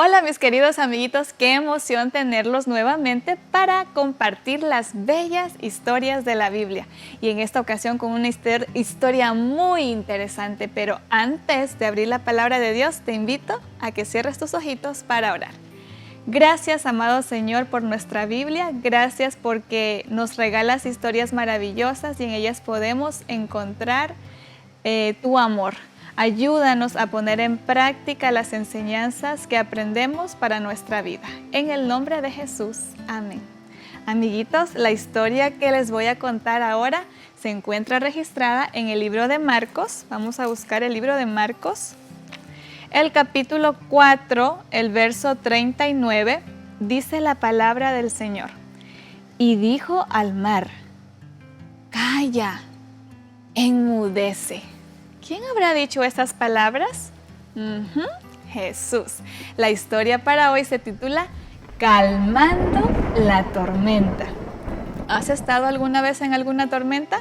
Hola mis queridos amiguitos, qué emoción tenerlos nuevamente para compartir las bellas historias de la Biblia. Y en esta ocasión con una historia muy interesante, pero antes de abrir la palabra de Dios, te invito a que cierres tus ojitos para orar. Gracias, amado Señor, por nuestra Biblia. Gracias porque nos regalas historias maravillosas y en ellas podemos encontrar tu amor. Ayúdanos a poner en práctica las enseñanzas que aprendemos para nuestra vida. En el nombre de Jesús. Amén. Amiguitos, la historia que les voy a contar ahora se encuentra registrada en el libro de Marcos. Vamos a buscar el libro de Marcos. El capítulo 4, el verso 39, dice la palabra del Señor. Y dijo al mar, calla, enmudece. ¿Quién habrá dicho estas palabras? Jesús. La historia para hoy se titula Calmando la tormenta. ¿Has estado alguna vez en alguna tormenta?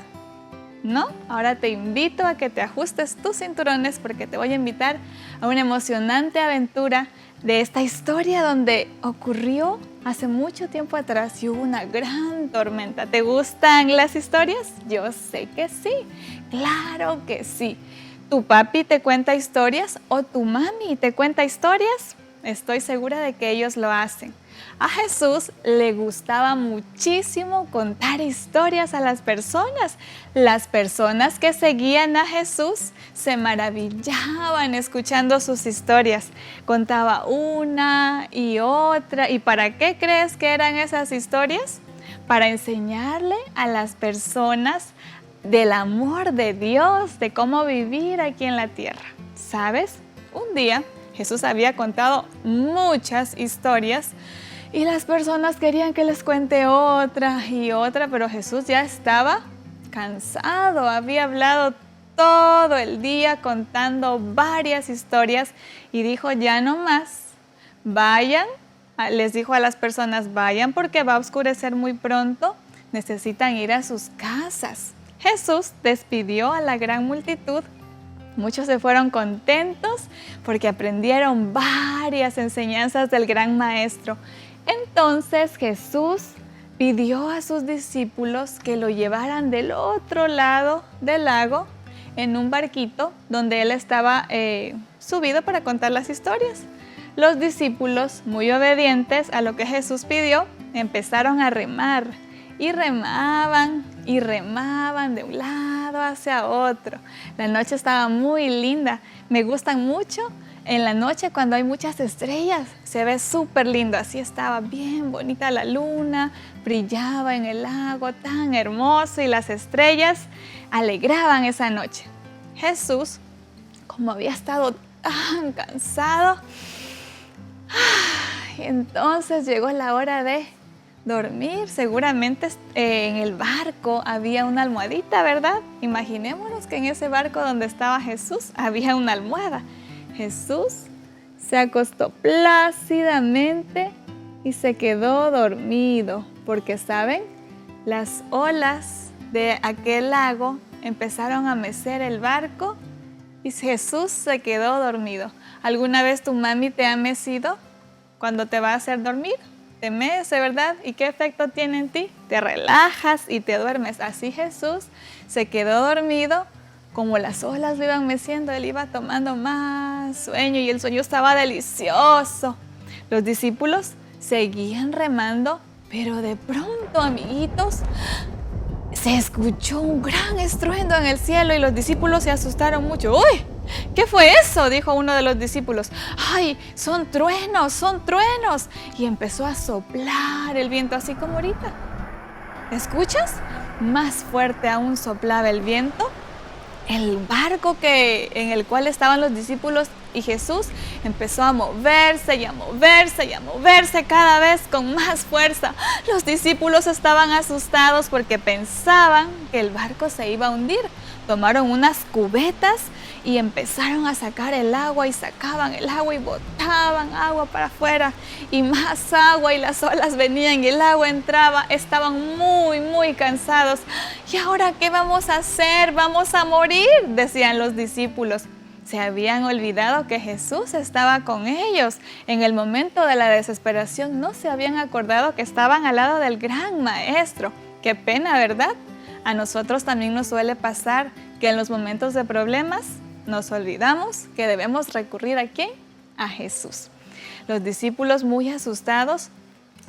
¿No? Ahora te invito a que te ajustes tus cinturones porque te voy a invitar a una emocionante aventura de esta historia donde ocurrió hace mucho tiempo atrás y hubo una gran tormenta. ¿Te gustan las historias? Yo sé que sí, claro que sí. ¿Tu papi te cuenta historias o tu mami te cuenta historias? Estoy segura de que ellos lo hacen. A Jesús le gustaba muchísimo contar historias a las personas. Las personas que seguían a Jesús se maravillaban escuchando sus historias. Contaba una y otra. ¿Y para qué crees que eran esas historias? Para enseñarle a las personas del amor de Dios, de cómo vivir aquí en la tierra. ¿Sabes? Un día Jesús había contado muchas historias y las personas querían que les cuente otra y otra, pero Jesús ya estaba cansado, había hablado todo el día contando varias historias y dijo, ya no más, vayan, les dijo a las personas, vayan porque va a oscurecer muy pronto, necesitan ir a sus casas. Jesús despidió a la gran multitud. Muchos se fueron contentos porque aprendieron varias enseñanzas del gran maestro. Entonces Jesús pidió a sus discípulos que lo llevaran del otro lado del lago en un barquito donde él estaba subido para contar las historias. Los discípulos, muy obedientes a lo que Jesús pidió, empezaron a remar y remaban de un lado hacia otro. La noche estaba muy linda. Me gustan mucho en la noche cuando hay muchas estrellas. Se ve súper lindo. Así estaba bien bonita la luna, brillaba en el lago tan hermoso y las estrellas alegraban esa noche. Jesús, como había estado tan cansado, entonces llegó la hora de dormir. Seguramente en el barco había una almohadita, ¿verdad? Imaginémonos que en ese barco donde estaba Jesús había una almohada. Jesús se acostó plácidamente y se quedó dormido, porque ¿saben? Las olas de aquel lago empezaron a mecer el barco y Jesús se quedó dormido. ¿Alguna vez tu mami te ha mecido cuando te va a hacer dormir? Te mece, ¿verdad? ¿Y qué efecto tiene en ti? Te relajas y te duermes. Así Jesús se quedó dormido. Como las olas lo iban meciendo, él iba tomando más sueño y el sueño estaba delicioso. Los discípulos seguían remando, pero de pronto, amiguitos, se escuchó un gran estruendo en el cielo y los discípulos se asustaron mucho. ¡Uy! ¿Qué fue eso?, dijo uno de los discípulos. ¡Ay, son truenos, son truenos! Y empezó a soplar el viento así como ahorita. ¿Escuchas? Más fuerte aún soplaba el viento. El barco en el cual estaban los discípulos y Jesús empezó a moverse y a moverse y a moverse cada vez con más fuerza. Los discípulos estaban asustados porque pensaban que el barco se iba a hundir. Tomaron unas cubetas y empezaron a sacar el agua y sacaban el agua y botaban agua para afuera y más agua y las olas venían y el agua entraba. Estaban muy cansados. ¿Y ahora qué vamos a hacer? ¡Vamos a morir!, decían los discípulos. Se habían olvidado que Jesús estaba con ellos. En el momento de la desesperación no se habían acordado que estaban al lado del gran Maestro. Qué pena, ¿verdad? A nosotros también nos suele pasar que en los momentos de problemas nos olvidamos que debemos recurrir ¿a quién? A Jesús. Los discípulos, muy asustados,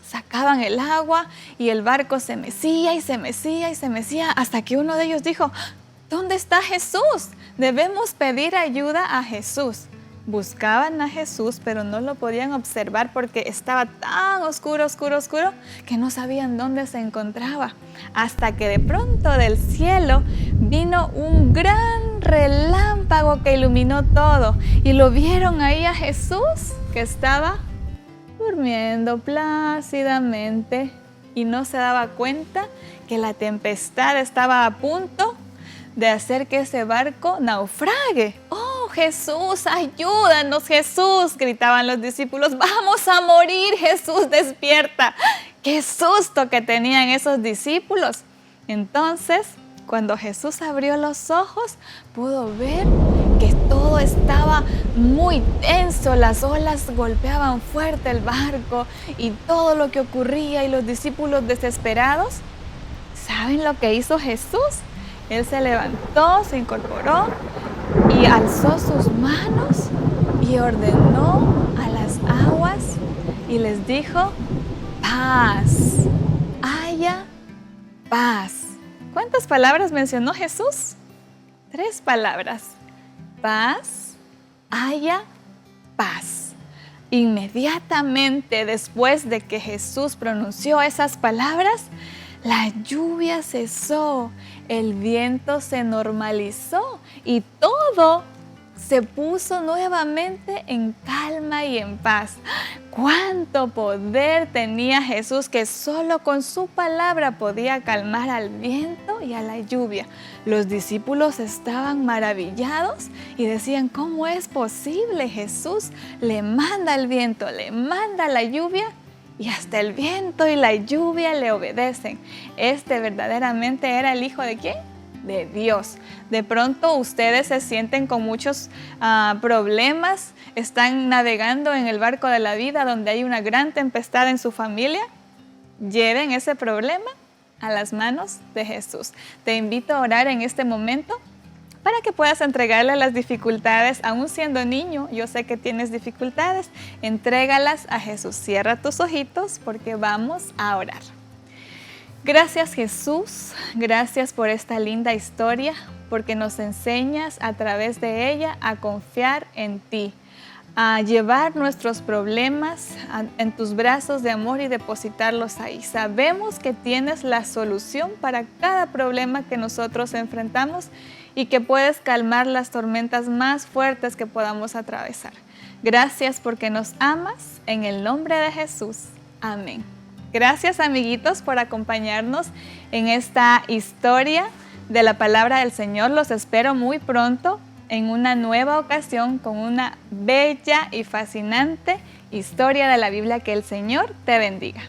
sacaban el agua y el barco se mecía y se mecía y se mecía hasta que uno de ellos dijo: ¿dónde está Jesús? Debemos pedir ayuda a Jesús. Buscaban a Jesús, pero no lo podían observar porque estaba tan oscuro, oscuro, oscuro, que no sabían dónde se encontraba. Hasta que de pronto del cielo vino un gran relámpago que iluminó todo. Y lo vieron ahí a Jesús, que estaba durmiendo plácidamente. Y no se daba cuenta que la tempestad estaba a punto de hacer que ese barco naufrague. ¡Oh, Jesús, ayúdanos, Jesús!, gritaban los discípulos. ¡Vamos a morir, Jesús, despierta! ¡Qué susto que tenían esos discípulos! Entonces, cuando Jesús abrió los ojos, pudo ver que todo estaba muy tenso. Las olas golpeaban fuerte el barco y todo lo que ocurría, y los discípulos desesperados. ¿Saben lo que hizo Jesús? Él se levantó, se incorporó y alzó sus manos y ordenó a las aguas y les dijo: paz, haya paz. ¿Cuántas palabras mencionó Jesús? 3 palabras. Paz, haya paz. Inmediatamente después de que Jesús pronunció esas palabras, la lluvia cesó, el viento se normalizó y todo se puso nuevamente en calma y en paz. ¡Cuánto poder tenía Jesús, que solo con su palabra podía calmar al viento y a la lluvia! Los discípulos estaban maravillados y decían: ¿cómo es posible? Jesús le manda el viento, le manda la lluvia, y hasta el viento y la lluvia le obedecen. Este verdaderamente era el Hijo ¿de quién? De Dios. De pronto ustedes se sienten con muchos problemas, están navegando en el barco de la vida donde hay una gran tempestad en su familia. Lleven ese problema a las manos de Jesús. Te invito a orar en este momento para que puedas entregarle las dificultades, aún siendo niño. Yo sé que tienes dificultades, entrégalas a Jesús. Cierra tus ojitos porque vamos a orar. Gracias, Jesús, gracias por esta linda historia, porque nos enseñas a través de ella a confiar en ti, a llevar nuestros problemas en tus brazos de amor y depositarlos ahí. Sabemos que tienes la solución para cada problema que nosotros enfrentamos y que puedes calmar las tormentas más fuertes que podamos atravesar. Gracias porque nos amas, en el nombre de Jesús. Amén. Gracias, amiguitos, por acompañarnos en esta historia de la palabra del Señor. Los espero muy pronto en una nueva ocasión con una bella y fascinante historia de la Biblia. Que el Señor te bendiga.